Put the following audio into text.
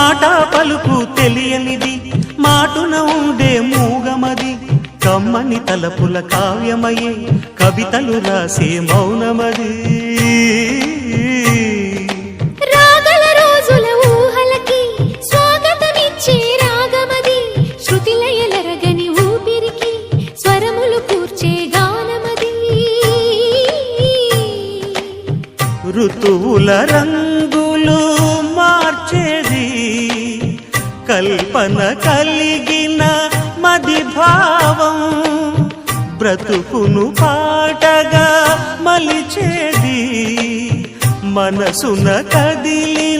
మాట పలుకు తెలియనిది మాటున ఉండే మూగమది కమ్మని తలపుల కావ్యమయే కవితలు రాసే మౌనమది రాగల రోజుల ఊహలకి స్వాగతమిచ్చే రాగమది శృతిలయలరగని ఊపిరికి స్వరములు కూర్చే గానమది ఋతువుల రంగులు మార్చేది కల్పన కలిగిన మది భావం బ్రతుకును పాటగా మలిచేది మనసున కదిలి